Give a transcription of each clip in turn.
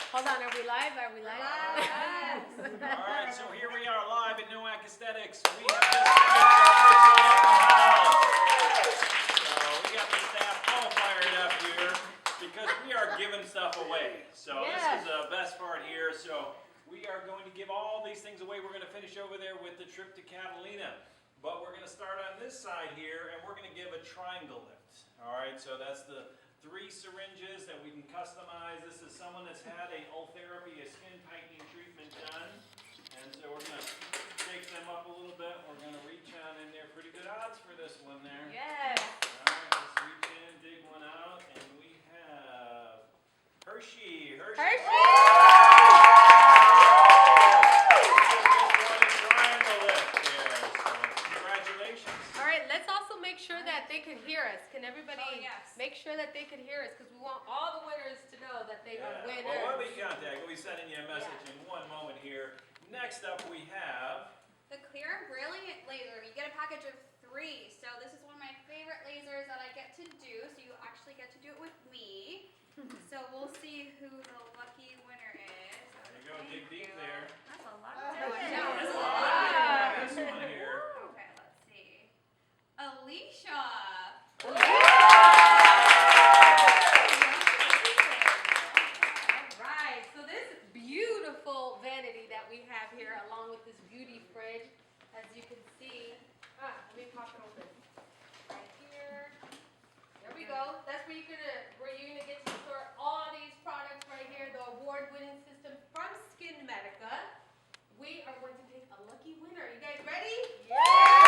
Hold on, are we live? Are we live? Yes. All right, so here we are live at Nowak Aesthetics. We have just finished our virtual open house. So we got the staff all fired up here because we are giving stuff away. So this is the best part here. So we are going to give all these things away. We're going to finish over there with the trip to Catalina. But we're going to start on this side here, and we're going to give a triangle lift. All right, so that's the 3 syringes that we can customize. This is someone that's had a ultherapy, a skin tightening treatment done. And so we're going to shake them up a little bit. We're going to reach on in there. Pretty good odds for this one there. Yes. All right, let's reach in, dig one out, and we have Hershey. Make sure that they can hear us. Can everybody make sure that they can hear us? Because we want all the winners to know that they are winners. Well, we'll be contacted. We'll be sending you a message in one moment here. Next up we have the Clear and Brilliant laser. You get a package of 3. So this is one of my favorite lasers that I get to do. So you actually get to do it with me. So we'll see who the lucky winner is. There you go. Dig deep there. That's a lot. That's a lot. This one here. Okay, let's see. Alicia. Alright, so this beautiful vanity that we have here along with this beauty fridge, as you can see, let me pop it open. Right here. There we go. That's where you're gonna get to store all these products right here, the award-winning system from Skin Medica. We are going to pick a lucky winner. You guys ready? Yeah!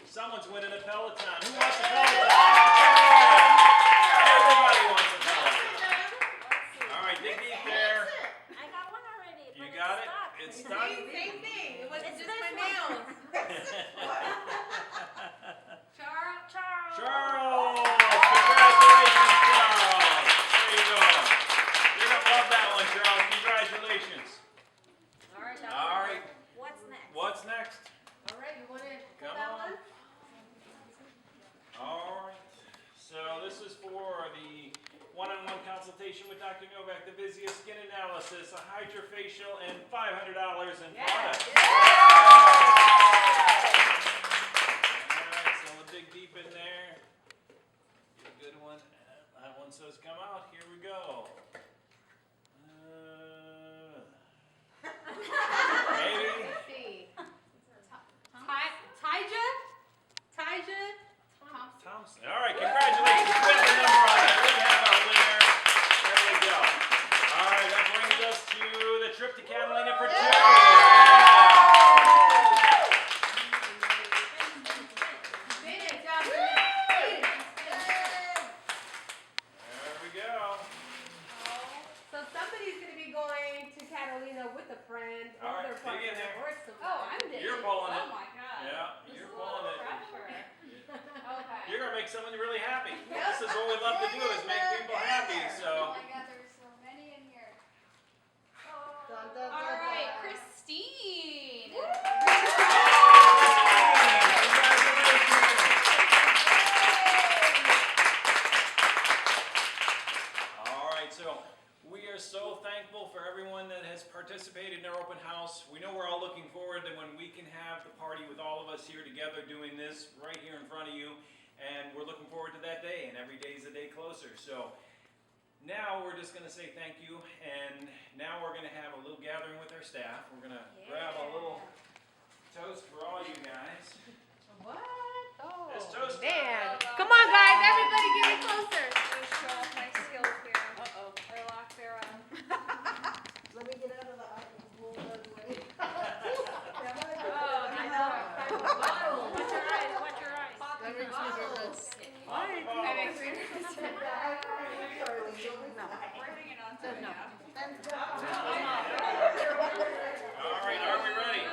Someone's winning a Peloton. Who wants a Peloton? Everybody wants a Peloton. All right, dig deep there. I got one already. You got it? It's stuck. Same thing. It wasn't just my one. nails. Charles. Charles! Congratulations, Charles. There you go. You're going to love that one, Charles. Congratulations. All right. All right. What's next? What's next? All right, you want to Come that on. one? All right. So this is for the one-on-one consultation with Dr. Nowak, the busiest skin analysis, a hydrofacial, and $500 in products. All right, so we'll dig deep in there. Get a good one. That one says come out. Here we go. Maybe. Let's see. Tyja Thompson. All right, congratulations. We have the number on that. We have our winner. There we go. All right, that brings us to the trip to Catalina for 2. Yeah. There we go. So somebody's going to be going to Catalina with a friend All or right, their partner dig in there. or something. Oh, I'm digging. You're pulling it. Oh my god. Yeah, you're pulling it. Okay. You're going to make someone really happy. This is what we love to do is make people happy. Oh So. my god, there's so many in here. Dun, dun, dun, All right, dun. Christine. All right, so we are so thankful for everyone that has participated in our open house. We know we're all looking forward to when we can have the party with all of us here together doing this right here in front of you. And we're looking forward to that day, and every day is a day closer. So now we're just going to say thank you, and now we're going to have a little gathering with our staff. We're going to grab a little toast for all you guys. What? Oh, It's toast man. time. Come on, guys. Everybody get me closer. Let's show off my skills here. Uh-oh. Relax there. Let me get out of the pool way. Oh, I know. Watch your eyes. Watch your eyes. That makes me feel good. close. Pop the bubbles. I make three. Charlie, you'll be fine. We're hanging on to it now. All right, are we ready?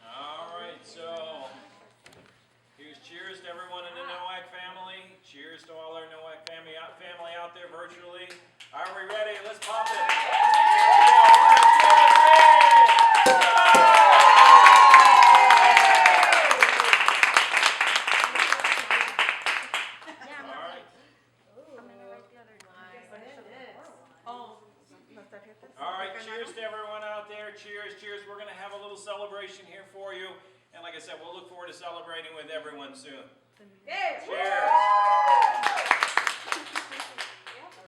All right, so here's cheers to everyone in the Nowak family. Cheers to all our Nowak family out there virtually. Are we ready? Let's pop it. Yeah, All right. I'm gonna write the other All right, cheers to everyone out there. Cheers, cheers. We're going to have a little celebration here for you. And like I said, we'll look forward to celebrating with everyone soon. Cheers. Cheers.